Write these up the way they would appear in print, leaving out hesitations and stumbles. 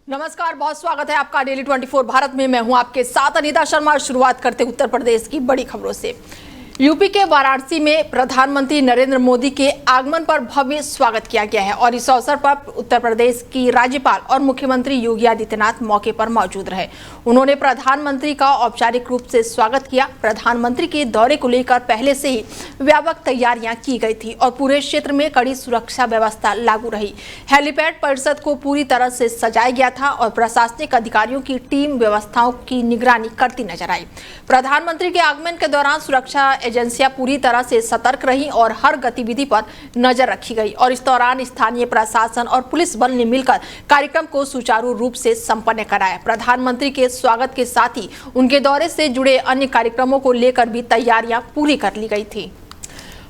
नमस्कार, बहुत स्वागत है आपका डेली 24 भारत में। मैं हूं आपके साथ अनीता शर्मा। शुरुआत करते उत्तर प्रदेश की बड़ी खबरों से। यूपी के वाराणसी में प्रधानमंत्री नरेंद्र मोदी के आगमन पर भव्य स्वागत किया गया है और इस अवसर पर उत्तर प्रदेश की राज्यपाल और मुख्यमंत्री योगी आदित्यनाथ मौके पर मौजूद रहे। उन्होंने प्रधानमंत्री का औपचारिक रूप से स्वागत किया। प्रधानमंत्री के दौरे को लेकर पहले से ही व्यापक तैयारियां की गई थी और पूरे क्षेत्र में कड़ी सुरक्षा व्यवस्था लागू रही। हेलीपैड परिसर को पूरी तरह से सजाया गया था और प्रशासनिक अधिकारियों की टीम व्यवस्थाओं की निगरानी करती नजर आई। प्रधानमंत्री के आगमन के दौरान सुरक्षा एजेंसियां पूरी तरह से सतर्क रहीं और हर गतिविधि पर नजर रखी गई और इस दौरान स्थानीय प्रशासन और पुलिस बल ने मिलकर कार्यक्रम को सुचारू रूप से संपन्न कराया। प्रधानमंत्री के स्वागत के साथ ही उनके दौरे से जुड़े अन्य कार्यक्रमों को लेकर भी तैयारियां पूरी कर ली गई थी।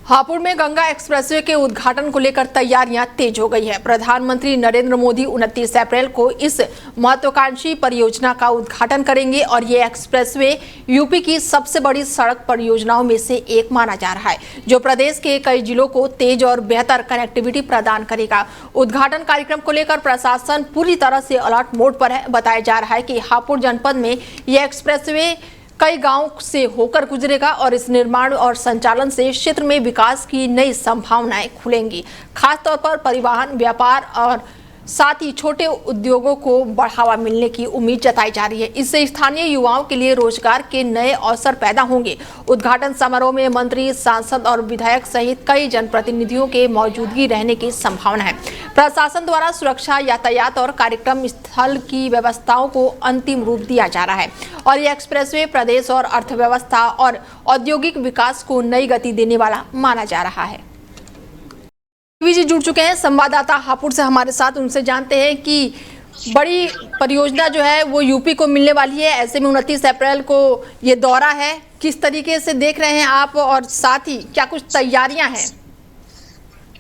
हापुड़ में गंगा एक्सप्रेसवे के उद्घाटन को लेकर तैयारियां तेज हो गई है। प्रधानमंत्री नरेंद्र मोदी 29 अप्रैल को इस महत्वाकांक्षी परियोजना का उद्घाटन करेंगे और ये एक्सप्रेसवे यूपी की सबसे बड़ी सड़क परियोजनाओं में से एक माना जा रहा है, जो प्रदेश के कई जिलों को तेज और बेहतर कनेक्टिविटी प्रदान करेगा। उद्घाटन कार्यक्रम को लेकर प्रशासन पूरी तरह से अलर्ट मोड पर है। बताया जा रहा है कि हापुड़ जनपद में यह एक्सप्रेसवे कई गांवों से होकर गुजरेगा और इस निर्माण और संचालन से क्षेत्र में विकास की नई संभावनाएं खुलेंगी। खासतौर पर परिवहन, व्यापार और साथ ही छोटे उद्योगों को बढ़ावा मिलने की उम्मीद जताई जा रही है। इससे स्थानीय युवाओं के लिए रोजगार के नए अवसर पैदा होंगे। उद्घाटन समारोह में मंत्री, सांसद और विधायक सहित कई जनप्रतिनिधियों के मौजूदगी रहने की संभावना है। प्रशासन द्वारा सुरक्षा, यातायात और कार्यक्रम स्थल की व्यवस्थाओं को अंतिम रूप दिया जा रहा है और ये एक्सप्रेसवे प्रदेश और अर्थव्यवस्था और औद्योगिक विकास को नई गति देने वाला माना जा रहा है। जी जुड़ चुके हैं संवाददाता हापुड़ से हमारे साथ, उनसे जानते हैं कि बड़ी परियोजना जो है वो यूपी को मिलने वाली है। ऐसे में 29 अप्रैल को ये दौरा है, किस तरीके से देख रहे हैं आप और साथ ही क्या कुछ तैयारियां हैं?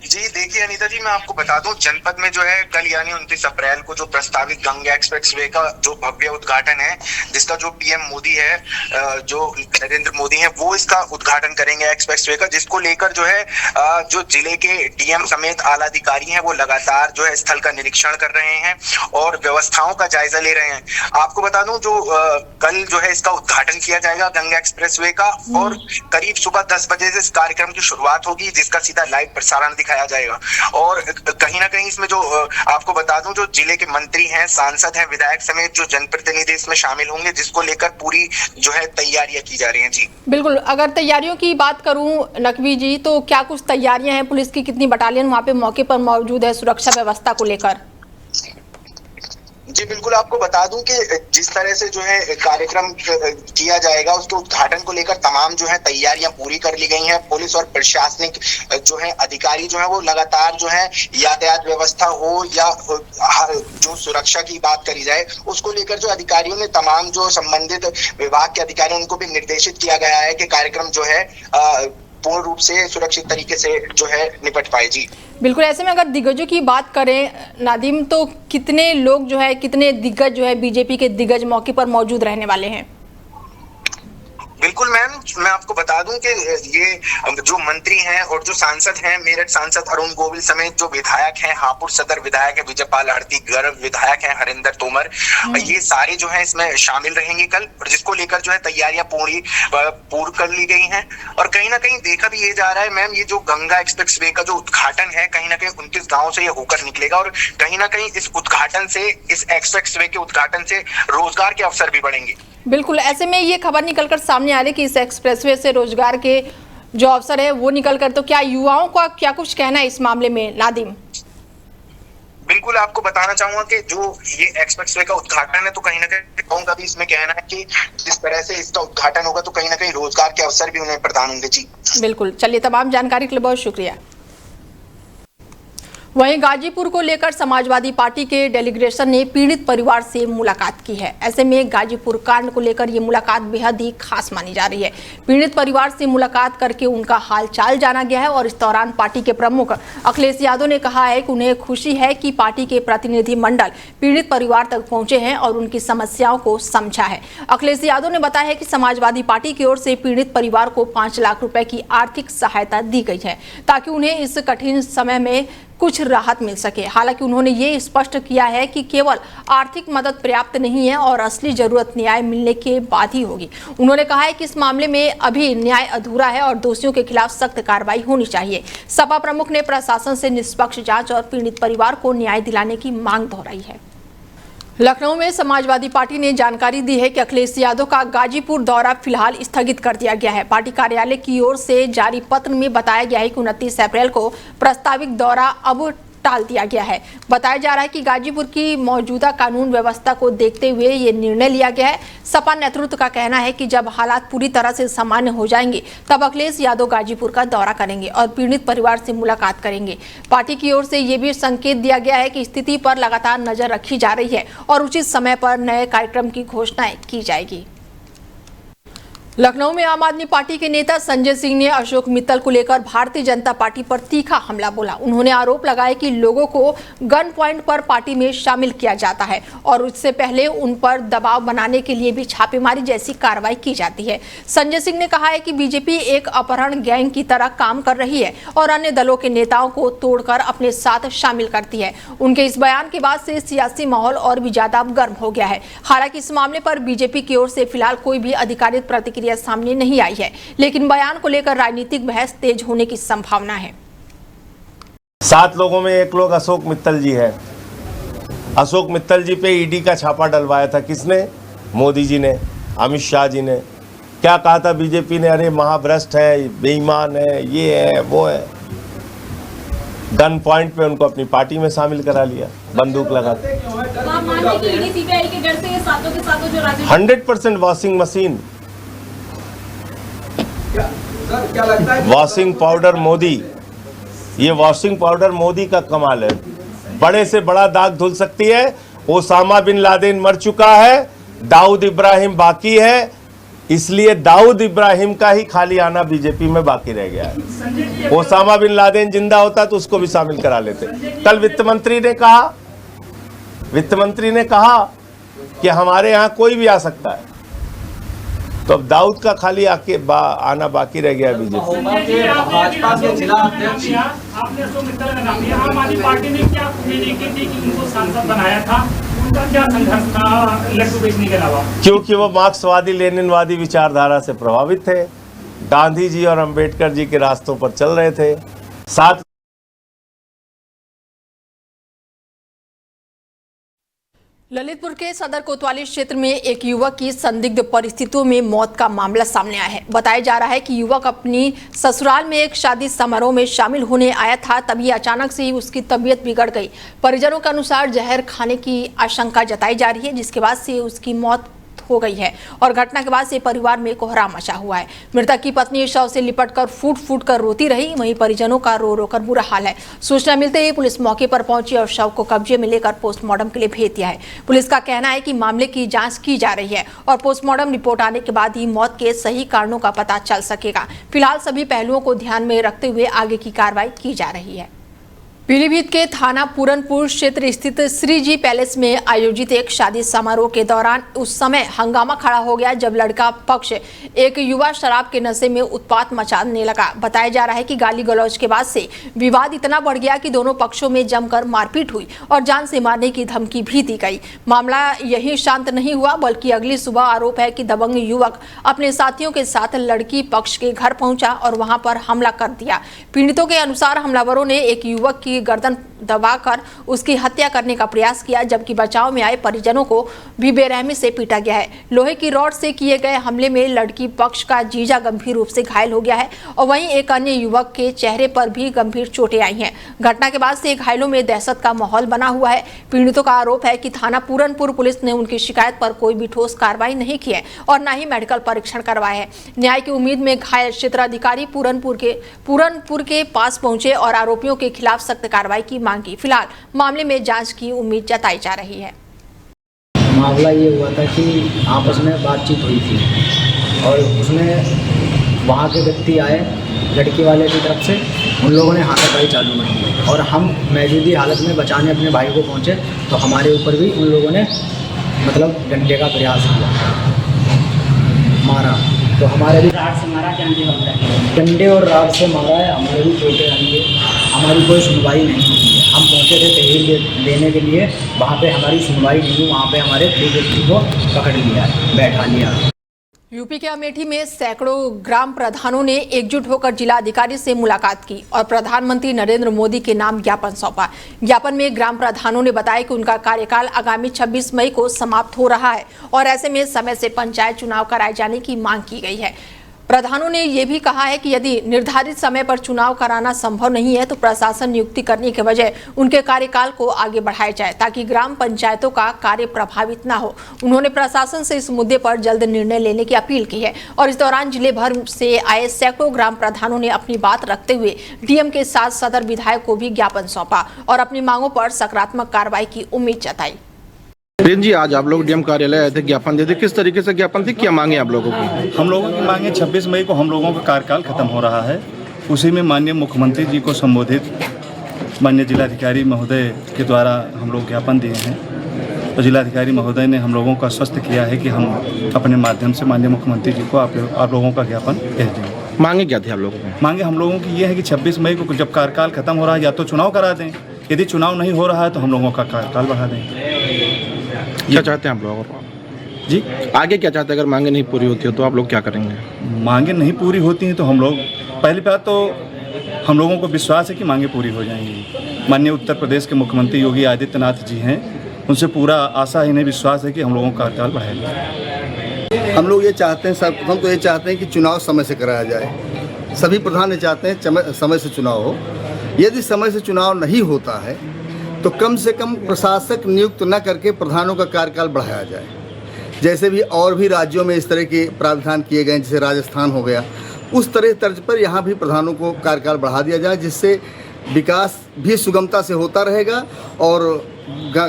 जी देखिए अनीता जी, मैं आपको बता दूं, जनपद में जो है कल यानी 29 अप्रैल को जो प्रस्तावित गंगा एक्सप्रेसवे का जो भव्य उद्घाटन है, जिसका जो पीएम मोदी है, जो नरेंद्र मोदी है, वो इसका उद्घाटन करेंगे एक्सप्रेसवे का, जिसको लेकर जो है जो जिले के डीएम समेत आला अधिकारी हैं वो लगातार जो है स्थल का निरीक्षण कर रहे हैं और व्यवस्थाओं का जायजा ले रहे हैं। आपको बता दूं, जो कल जो है इसका उद्घाटन किया जाएगा गंगा एक्सप्रेसवे का और करीब सुबह 10 बजे से इस कार्यक्रम की शुरुआत होगी, जिसका सीधा लाइव प्रसारण दिखाया जाएगा। और कहीं ना कहीं इसमें जो आपको बता दूं, जो जिले के मंत्री हैं, सांसद हैं, विधायक समेत जो जनप्रतिनिधि इसमें शामिल होंगे, जिसको लेकर पूरी जो है तैयारियां की जा रही हैं। जी बिल्कुल, अगर तैयारियों की बात करूं नकवी जी, तो क्या कुछ तैयारियां हैं? पुलिस की कितनी बटालियन वहां पे मौके पर मौजूद है सुरक्षा व्यवस्था को लेकर? जी बिल्कुल, आपको बता दूं कि जिस तरह से जो है कार्यक्रम किया जाएगा, उसके उद्घाटन को लेकर तमाम जो है तैयारियां पूरी कर ली गई हैं। पुलिस और प्रशासनिक जो है अधिकारी जो है वो लगातार जो है यातायात व्यवस्था हो या जो सुरक्षा की बात करी जाए, उसको लेकर जो अधिकारियों ने तमाम जो संबंधित विभाग के अधिकारियों उनको भी निर्देशित किया गया है कि कार्यक्रम जो है पूर्ण रूप से सुरक्षित तरीके से जो है निपट पाए। जी बिल्कुल, ऐसे में अगर दिग्गजों की बात करें नादिम, तो कितने लोग जो है, कितने दिग्गज जो है बीजेपी के दिग्गज मौके पर मौजूद रहने वाले हैं? बिल्कुल मैम, मैं आपको बता दूं कि ये जो मंत्री हैं और जो सांसद हैं, मेरठ सांसद अरुण गोविल समेत जो विधायक हैं, हापुड़ सदर विधायक है विजयपाल आरती, गर्व विधायक हैं हरिंदर तोमर, ये सारे जो हैं इसमें शामिल रहेंगे कल, और जिसको लेकर जो है तैयारियां पूर्ण कर ली गई हैं। और कहीं ना कहीं देखा भी ये जा रहा है मैम, ये जो गंगा एक्सप्रेसवे का जो उद्घाटन है, कहीं ना कहीं 29 गाँव से ये होकर निकलेगा और कहीं ना कहीं इस उद्घाटन से, इस एक्सप्रेसवे के उद्घाटन से रोजगार के अवसर भी बढ़ेंगे। बिल्कुल, ऐसे में ये खबर निकलकर सामने आ रही कि इस एक्सप्रेसवे से रोजगार के जो अवसर है वो निकलकर, तो क्या युवाओं का क्या कुछ कहना है इस मामले में नादिम? बिल्कुल, आपको बताना चाहूंगा कि जो ये एक्सप्रेसवे का उद्घाटन है, तो कहीं ना कहीं गाँव का भी इसमें कहना है कि जिस तरह से इसका उद्घाटन होगा तो कहीं ना कहीं रोजगार के अवसर भी उन्हें प्रदान होंगे। जी बिल्कुल, चलिए, तमाम जानकारी के लिए बहुत शुक्रिया। वहीं गाजीपुर को लेकर समाजवादी पार्टी के डेलीगेशन ने पीड़ित परिवार से मुलाकात की है। ऐसे में गाजीपुर कांड को लेकर ये मुलाकात बेहद ही खास मानी जा रही है। पीड़ित परिवार से मुलाकात करके उनका हालचाल जाना गया है और इस दौरान पार्टी के प्रमुख अखिलेश यादव ने कहा है कि उन्हें खुशी है कि पार्टी के प्रतिनिधि मंडल पीड़ित परिवार तक पहुंचे हैं और उनकी समस्याओं को समझा है। अखिलेश यादव ने बताया है कि समाजवादी पार्टी की ओर से पीड़ित परिवार को 5 लाख रुपए की आर्थिक सहायता दी गई है ताकि उन्हें इस कठिन समय में कुछ राहत मिल सके। हालांकि उन्होंने ये स्पष्ट किया है कि केवल आर्थिक मदद पर्याप्त नहीं है और असली जरूरत न्याय मिलने के बाद ही होगी। उन्होंने कहा है कि इस मामले में अभी न्याय अधूरा है और दोषियों के खिलाफ सख्त कार्रवाई होनी चाहिए। सपा प्रमुख ने प्रशासन से निष्पक्ष जांच और पीड़ित परिवार को न्याय दिलाने की मांग दोहराई है। लखनऊ में समाजवादी पार्टी ने जानकारी दी है कि अखिलेश यादव का गाजीपुर दौरा फिलहाल स्थगित कर दिया गया है। पार्टी कार्यालय की ओर से जारी पत्र में बताया गया है कि 29 अप्रैल को प्रस्तावित दौरा अब टाल दिया गया है। बताया जा रहा है कि गाजीपुर की मौजूदा कानून व्यवस्था को देखते हुए ये निर्णय लिया गया है। सपा नेतृत्व का कहना है कि जब हालात पूरी तरह से सामान्य हो जाएंगे तब अखिलेश यादव गाजीपुर का दौरा करेंगे और पीड़ित परिवार से मुलाकात करेंगे। पार्टी की ओर से ये भी संकेत दिया गया है कि स्थिति पर लगातार नजर रखी जा रही है और उचित समय पर नए कार्यक्रम की घोषणाएं की जाएगी। लखनऊ में आम आदमी पार्टी के नेता संजय सिंह ने अशोक मित्तल को लेकर भारतीय जनता पार्टी पर तीखा हमला बोला। उन्होंने आरोप लगाया कि लोगों को गन पॉइंट पर पार्टी में शामिल किया जाता है और उससे पहले उन पर दबाव बनाने के लिए भी छापेमारी जैसी कार्रवाई की जाती है। संजय सिंह ने कहा है कि बीजेपी एक अपहरण गैंग की तरह काम कर रही है और अन्य दलों के नेताओं को तोड़कर अपने साथ शामिल करती है। उनके इस बयान के बाद से सियासी माहौल और भी ज्यादा गर्म हो गया है। हालांकि इस मामले पर बीजेपी की ओर से फिलहाल कोई भी आधिकारिक प्रतिक्रिया सामने नहीं आई है, लेकिन बयान को लेकर राजनीतिक बहस तेज होने की संभावना है। 7 लोगों में एक लोग अशोक मित्तल जी है। अशोक मित्तल जी पे ईडी का छापा डलवाया था किसने? मोदी जी ने, अमित शाह जी ने। क्या कहा था बीजेपी ने? अरे महाभ्रष्ट है, बेईमान है, ये है, वो है। गन पॉइंट पे उनको अपनी पार्टी में शामिल करा लिया, बंदूक लगा के। 100% washing machine, washing powder Modi. ये वॉशिंग पाउडर मोदी का कमाल है। बड़े से बड़ा दाग धुल सकती है। ओसामा बिन लादेन मर चुका है, दाऊद इब्राहिम बाकी है, इसलिए दाऊद इब्राहिम का ही खाली आना बीजेपी में बाकी रह गया है। ओसामा बिन लादेन जिंदा होता तो उसको भी शामिल करा लेते। कल वित्त मंत्री ने कहा कि हमारे यहाँ कोई भी आ सकता है, तो अब दाऊद का खाली आना बाकी रह गया बीजेपी। भाजपा के जिला अध्यक्ष आपने अशोक मित्तल का नाम लिया। आम आदमी पार्टी ने क्या की थी कि उनको सांसद बनाया था? उनका क्या संघर्ष था लड्डू बेचने के अलावा? क्योंकि वो मार्क्सवादी लेनिनवादी विचारधारा से प्रभावित थे, गांधी जी और अंबेडकर जी के रास्तों पर चल रहे थे। साथ ललितपुर के सदर कोतवाली क्षेत्र में एक युवक की संदिग्ध परिस्थितियों में मौत का मामला सामने आया है। बताया जा रहा है कि युवक अपनी ससुराल में एक शादी समारोह में शामिल होने आया था, तभी अचानक से ही उसकी तबीयत बिगड़ गई। परिजनों के अनुसार जहर खाने की आशंका जताई जा रही है, जिसके बाद से उसकी मौत हो गई है और घटना के बाद से परिवार में कोहराम मचा हुआ है। मृतक की पत्नी शव से लिपटकर फूट कर रोती रही, वहीं परिजनों का रो कर बुरा हाल है। सूचना मिलते ही पुलिस मौके पर पहुंची और शव को कब्जे में लेकर पोस्टमार्टम के लिए भेज दिया है। पुलिस का कहना है कि मामले की जांच की जा रही है और पोस्टमार्टम रिपोर्ट आने के बाद ही मौत के सही कारणों का पता चल सकेगा। फिलहाल सभी पहलुओं को ध्यान में रखते हुए आगे की कार्रवाई की जा रही है। पीलीभीत के थाना पूरनपुर क्षेत्र स्थित श्री जी पैलेस में आयोजित एक शादी समारोह के दौरान उस समय हंगामा खड़ा हो गया जब लड़का पक्ष एक युवा शराब के नशे में उत्पात मचाने लगा। बताया जा रहा है कि गाली गलौज के बाद से विवाद इतना बढ़ गया कि दोनों पक्षों में जमकर मारपीट हुई और जान से मारने की धमकी भी दी गई। मामला यही शांत नहीं हुआ, बल्कि अगली सुबह आरोप है कि दबंग युवक अपने साथियों के साथ लड़की पक्ष के घर पहुंचा और वहां पर हमला कर दिया। पीड़ितों के अनुसार हमलावरों ने एक युवक की गर्दन दबाकर उसकी हत्या करने का प्रयास किया, जबकि बचाव में आए परिजनों को भी बेरहमी से पीटा गया है। लोहे की रॉड से किए गए हमले में लड़की पक्ष का जीजा गंभीर रूप से घायल हो गया है और वहीं एक अन्य युवक के चेहरे पर भी गंभीर चोटें आई हैं। घटना के बाद से घायलों में दहशत का माहौल बना हुआ है। पीड़ितों का आरोप है कि थाना पूरनपुर पुलिस ने उनकी शिकायत पर कोई भी ठोस कार्रवाई नहीं की है और न ही मेडिकल परीक्षण करवाया है। न्याय की उम्मीद में घायल क्षेत्राधिकारी पूरनपुर के पास पहुंचे और आरोपियों के खिलाफ सख्त कार्रवाई की मांग की। फिलहाल मामले में जांच की उम्मीद जताई जा रही है। मामला ये हुआ था कि आपस में बातचीत हुई थी और उसमें वहाँ के व्यक्ति आए लड़की वाले की तरफ से, उन लोगों ने हाथापाई चालू की और हम मौजूदा हालत में बचाने अपने भाई को पहुँचे तो हमारे ऊपर भी उन लोगों ने मतलब डंडे का प्रयास किया, मारा। तो हमारे भी राड से मारा, डंडे और राड से मारा है, हमारे भी चोटें आई है। हमारी कोई सुनवाई नहीं हुई है। हम पहुँचे थे तहरीर देने के लिए, वहाँ पे हमारी सुनवाई नहीं हुई। वहाँ पे हमारे 2 व्यक्ति को पकड़ लिया, बैठा लिया। यूपी के अमेठी में सैकड़ों ग्राम प्रधानों ने एकजुट होकर जिलाधिकारी से मुलाकात की और प्रधानमंत्री नरेंद्र मोदी के नाम ज्ञापन सौंपा। ज्ञापन में ग्राम प्रधानों ने बताया कि उनका कार्यकाल आगामी 26 मई को समाप्त हो रहा है और ऐसे में समय से पंचायत चुनाव कराए जाने की मांग की गई है। प्रधानों ने यह भी कहा है कि यदि निर्धारित समय पर चुनाव कराना संभव नहीं है तो प्रशासन नियुक्ति करने के बजाय उनके कार्यकाल को आगे बढ़ाया जाए ताकि ग्राम पंचायतों का कार्य प्रभावित न हो। उन्होंने प्रशासन से इस मुद्दे पर जल्द निर्णय लेने की अपील की है और इस दौरान जिले भर से आए सैकड़ों ग्राम प्रधानों ने अपनी बात रखते हुए डीएम के साथ सदर विधायक को भी ज्ञापन सौंपा और अपनी मांगों पर सकारात्मक कार्रवाई की उम्मीद जताई। जी, आज आप लोग डीएम कार्यालय आए थे, ज्ञापन देते, किस तरीके से ज्ञापन थी, क्या मांगे आप लोगों की? हम लोगों की मांगे 26 मई को हम लोगों का कार्यकाल खत्म हो रहा है। उसी में माननीय मुख्यमंत्री जी को संबोधित माननीय जिलाधिकारी महोदय के द्वारा हम लोग ज्ञापन दिए हैं। तो जिलाधिकारी महोदय ने हम लोगों को आश्वस्त किया है कि हम अपने माध्यम से माननीय मुख्यमंत्री जी को आप लोगों का ज्ञापन भेज देंगे। मांगे क्या थी आप लोगों की? मांगे हम लोगों की ये है कि 26 मई को जब कार्यकाल खत्म हो रहा है या तो चुनाव करा दें, यदि चुनाव नहीं हो रहा है तो हम लोगों का कार्यकाल बढ़ा दें। क्या चाहते हैं आप लोग जी? आगे क्या चाहते हैं? अगर मांगे नहीं पूरी होती हो तो आप लोग क्या करेंगे? मांगे नहीं पूरी होती हैं तो हम लोग, पहली बात तो हम लोगों को विश्वास है कि मांगे पूरी हो जाएंगी। माननीय उत्तर प्रदेश के मुख्यमंत्री योगी आदित्यनाथ जी हैं, उनसे पूरा आशा इन्हें विश्वास है कि हम लोगों का कार्यकाल बढ़ाएगा। हम लोग ये चाहते हैं, सर्वप्रथम तो ये चाहते हैं कि चुनाव समय से कराया जाए। सभी प्रधान ये चाहते हैं समय से चुनाव हो। यदि समय से चुनाव नहीं होता है तो कम से कम प्रशासक नियुक्त न करके प्रधानों का कार्यकाल बढ़ाया जाए। जैसे भी और भी राज्यों में इस तरह के प्रावधान किए गए, जैसे राजस्थान हो गया, उस तरह तर्ज पर यहाँ भी प्रधानों को कार्यकाल बढ़ा दिया जाए, जिससे विकास भी सुगमता से होता रहेगा और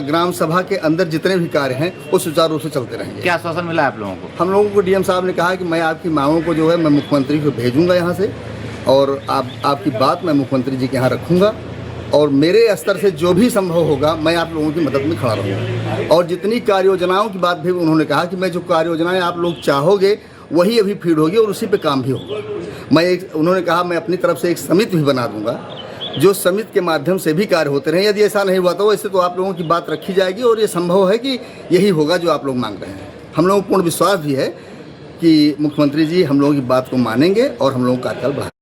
ग्राम सभा के अंदर जितने भी कार्य हैं वो सुचारू रूप से चलते रहेंगे। क्या आश्वासन मिला आप लोगों को? हम लोगों को डीएम साहब ने कहा कि मैं आपकी मांगों को जो है मैं मुख्यमंत्री को भेजूंगा यहाँ से और आपकी बात मैं मुख्यमंत्री जी के यहाँ रखूँगा और मेरे स्तर से जो भी संभव होगा मैं आप लोगों की मदद में खड़ा रहूँगा। और जितनी कार्य योजनाओं की बात भी उन्होंने कहा कि मैं जो कार्य योजनाएं आप लोग चाहोगे वही अभी फीड होगी और उसी पे काम भी होगा। उन्होंने कहा मैं अपनी तरफ से एक समिति भी बना दूंगा जो समिति के माध्यम से भी कार्य होते रहें। यदि ऐसा नहीं हुआ तो वैसे तो आप लोगों की बात रखी जाएगी और ये संभव है कि यही होगा जो आप लोग मांग रहे हैं। हम लोगों को पूर्ण विश्वास भी है कि मुख्यमंत्री जी हम लोगों की बात को मानेंगे और हम लोगों का कार्यकाल बढ़ाएंगे।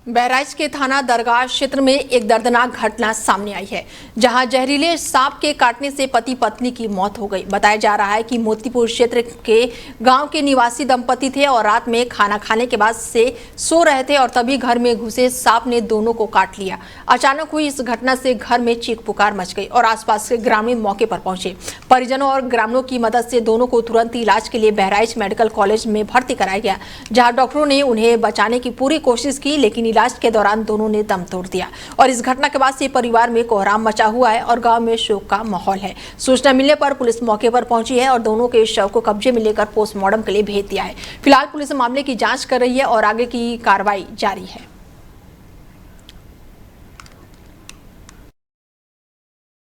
बहराइच के थाना दरगाह क्षेत्र में एक दर्दनाक घटना सामने आई है, जहां जहरीले सांप के काटने से पति पत्नी की मौत हो गई। बताया जा रहा है कि मोतीपुर क्षेत्र के गांव के निवासी दंपति थे और रात में खाना खाने के बाद से सो रहे थे और तभी घर में घुसे सांप ने दोनों को काट लिया। अचानक हुई इस घटना से घर में चीख पुकार मच गई और आसपास के ग्रामीण मौके पर पहुंचे। परिजनों और ग्रामीणों की मदद से दोनों को तुरंत इलाज के लिए बहराइच मेडिकल कॉलेज में भर्ती कराया गया, जहाँ डॉक्टरों ने उन्हें बचाने की पूरी कोशिश की, लेकिन इलाज के दौरान दोनों ने दम तोड़ दिया। और इस घटना के बाद से परिवार में कोहराम मचा हुआ है और गांव में शोक का माहौल है। सूचना मिलने पर पुलिस मौके पर पहुंची है और दोनों के शव को कब्जे में लेकर पोस्टमार्टम के लिए भेज दिया है। फिलहाल पुलिस मामले की जांच कर रही है और आगे की कार्रवाई जारी है।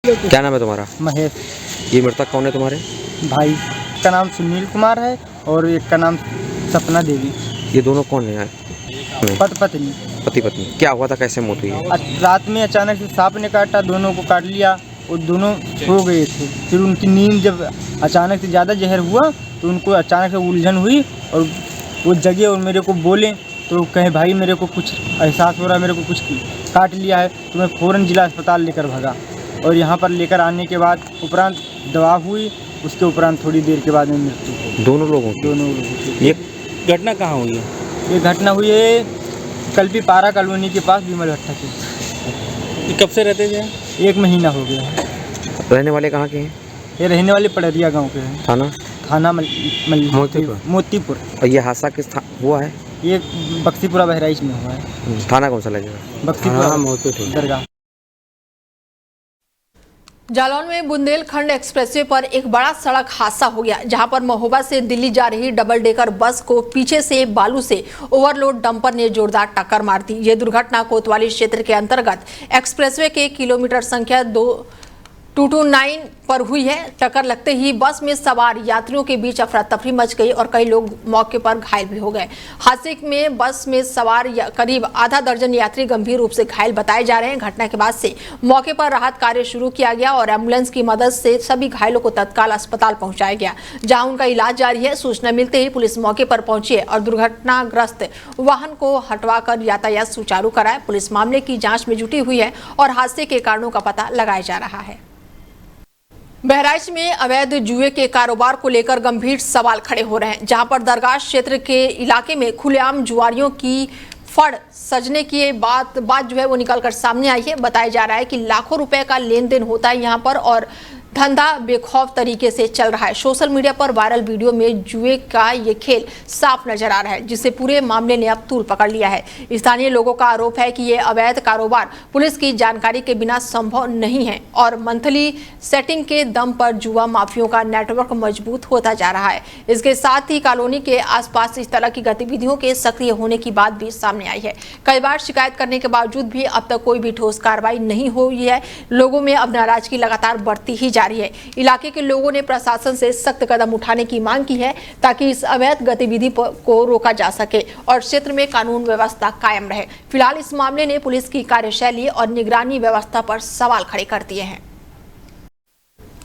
क्या नाम है तुम्हारा? महेश। ये मृतक कौन है तुम्हारे? भाई का नाम सुनील कुमार है और एक का नाम सपना देवी। ये दोनों कौन है? पत्नी। पति पत्नी। क्या हुआ था, कैसे मौत हुई है? रात में अचानक से सांप ने काटा, दोनों को काट लिया और दोनों सो गए थे। फिर उनकी नींद जब अचानक से ज़्यादा जहर हुआ तो उनको अचानक से उलझन हुई और वो जगे और मेरे को बोले तो कहे भाई मेरे को कुछ एहसास हो रहा है, मेरे को कुछ काट लिया है। तो मैं फ़ौरन जिला अस्पताल लेकर भागा और यहाँ पर लेकर आने के बाद उपरांत दवा हुई, उसके उपरांत थोड़ी देर के बाद में मृत्यु हुई। दोनों लोगों की। ये घटना कहाँ हुई है? ये घटना हुई है कल्पी पारा कॉलोनी के पास विमल भट्टा के। कब से रहते थे? 1 महीना हो गया है। रहने वाले कहाँ के हैं? ये रहने वाले पड़रिया गांव के हैं। थाना मोतीपुर। और ये हादसा किस हुआ है? ये बक्सीपुरा बहराइच में हुआ है। थाना कौन सा लगेगा? बक्सीपुरा मोतीपुर दरगाह। जालौन में बुंदेलखंड एक्सप्रेसवे पर एक बड़ा सड़क हादसा हो गया, जहां पर महोबा से दिल्ली जा रही डबल डेकर बस को पीछे से बालू से ओवरलोड डंपर ने जोरदार टक्कर मार दी। यह दुर्घटना कोतवाली क्षेत्र के अंतर्गत एक्सप्रेसवे के किलोमीटर संख्या 229 पर हुई है। टक्कर लगते ही बस में सवार यात्रियों के बीच अफरा तफरी मच गई और कई लोग मौके पर घायल भी हो गए। हादसे में बस में सवार करीब आधा दर्जन यात्री गंभीर रूप से घायल बताए जा रहे हैं। घटना के बाद से मौके पर राहत कार्य शुरू किया गया और एम्बुलेंस की मदद से सभी घायलों को तत्काल अस्पताल पहुंचाया गया, जहां उनका इलाज जारी है। सूचना मिलते ही पुलिस मौके पर पहुंची और दुर्घटनाग्रस्त वाहन को हटवाकर यातायात सुचारू कराया। पुलिस मामले की जाँच में जुटी हुई है और हादसे के कारणों का पता लगाया जा रहा है। बहराइच में अवैध जुए के कारोबार को लेकर गंभीर सवाल खड़े हो रहे हैं, जहां पर दरगाह क्षेत्र के इलाके में खुलेआम जुआरियों की फड़ सजने की बात जो है वो निकलकर सामने आई है। बताया जा रहा है कि लाखों रुपए का लेन देन होता है यहां पर और धंधा बेखौफ तरीके से चल रहा है। सोशल मीडिया पर वायरल वीडियो में जुए का ये खेल साफ नजर आ रहा है, जिससे पूरे मामले ने अब तूल पकड़ लिया है। स्थानीय लोगों का आरोप है कि ये अवैध कारोबार पुलिस की जानकारी के बिना संभव नहीं है और मंथली सेटिंग के दम पर जुआ माफियों का नेटवर्क मजबूत होता जा रहा है। इसके साथ ही कॉलोनी के आसपास इस तरह की गतिविधियों के सक्रिय होने की बात भी सामने आई है। कई बार शिकायत करने के बावजूद भी अब तक कोई भी ठोस कार्रवाई नहीं हुई है। लोगों में अब नाराजगी लगातार बढ़ती ही जारी है। इलाके के लोगों ने प्रशासन से सख्त कदम उठाने की मांग की है ताकि इस अवैध गतिविधि को रोका जा सके और क्षेत्र में कानून व्यवस्था कायम रहे। फिलहाल इस मामले ने पुलिस की कार्यशैली और निगरानी व्यवस्था पर सवाल खड़े कर दिए हैं।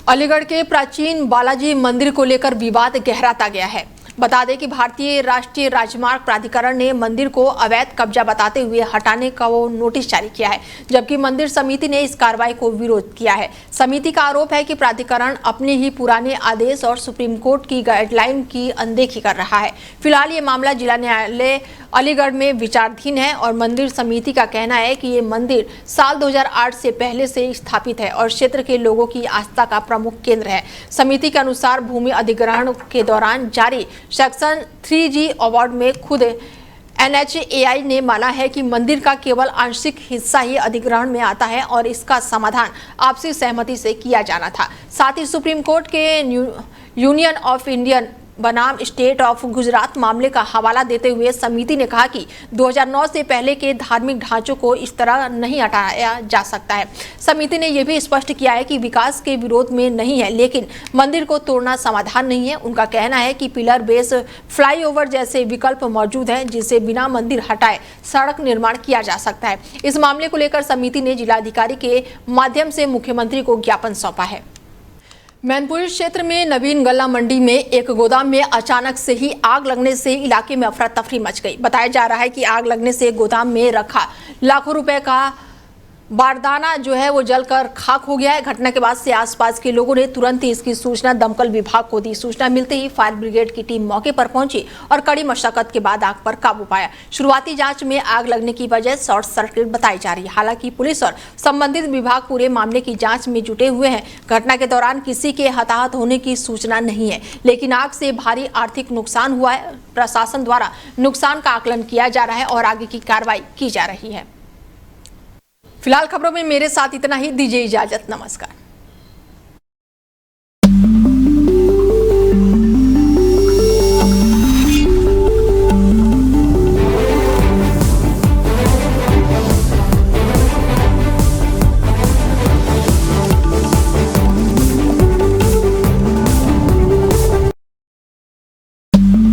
अलीगढ़ के प्राचीन बालाजी मंदिर को लेकर विवाद गहराता गया है। बता दें कि भारतीय राष्ट्रीय राजमार्ग प्राधिकरण ने मंदिर को अवैध कब्जा बताते हुए हटाने का वो नोटिस जारी किया है, जबकि मंदिर समिति ने इस कार्रवाई को विरोध किया है। समिति का आरोप है कि प्राधिकरण अपने ही पुराने आदेश और सुप्रीम कोर्ट की गाइडलाइन की अनदेखी कर रहा है। फिलहाल ये मामला जिला न्यायालय अलीगढ़ में विचाराधीन है और मंदिर समिति का कहना है कि ये मंदिर साल 2008 से पहले से स्थापित है और क्षेत्र के लोगों की आस्था का प्रमुख केंद्र है। समिति के अनुसार भूमि अधिग्रहण के दौरान जारी सेक्शन 3G अवार्ड में खुद NHAI ने माना है कि मंदिर का केवल आंशिक हिस्सा ही अधिग्रहण में आता है और इसका समाधान आपसी सहमति से किया जाना था। साथ ही सुप्रीम कोर्ट के यूनियन ऑफ इंडियन बनाम स्टेट ऑफ गुजरात मामले का हवाला देते हुए समिति ने कहा कि 2009 से पहले के धार्मिक ढांचों को इस तरह नहीं हटाया जा सकता है। समिति ने यह भी स्पष्ट किया है कि विकास के विरोध में नहीं है, लेकिन मंदिर को तोड़ना समाधान नहीं है। उनका कहना है कि पिलर बेस फ्लाईओवर जैसे विकल्प मौजूद हैं, जिससे बिना मंदिर हटाए सड़क निर्माण किया जा सकता है। इस मामले को लेकर समिति ने जिलाधिकारी के माध्यम से मुख्यमंत्री को ज्ञापन सौंपा है। मैनपुरी क्षेत्र में नवीन गल्ला मंडी में एक गोदाम में अचानक से ही आग लगने से इलाके में अफरा तफरी मच गई। बताया जा रहा है कि आग लगने से गोदाम में रखा लाखों रुपए का बारदाना जो है वो जलकर खाक हो गया है। घटना के बाद से आसपास के लोगों ने तुरंत ही इसकी सूचना दमकल विभाग को दी। सूचना मिलते ही फायर ब्रिगेड की टीम मौके पर पहुंची और कड़ी मशक्कत के बाद आग पर काबू पाया। शुरुआती जांच में आग लगने की वजह शॉर्ट सर्किट बताई जा रही है। हालांकि पुलिस और संबंधित विभाग पूरे मामले की जांच में जुटे हुए हैं। घटना के दौरान किसी के हताहत होने की सूचना नहीं है, लेकिन आग से भारी आर्थिक नुकसान हुआ है। प्रशासन द्वारा नुकसान का आकलन किया जा रहा है और आगे की कार्रवाई की जा रही है। फिलहाल खबरों में मेरे साथ इतना ही। दीजिए इजाजत। नमस्कार।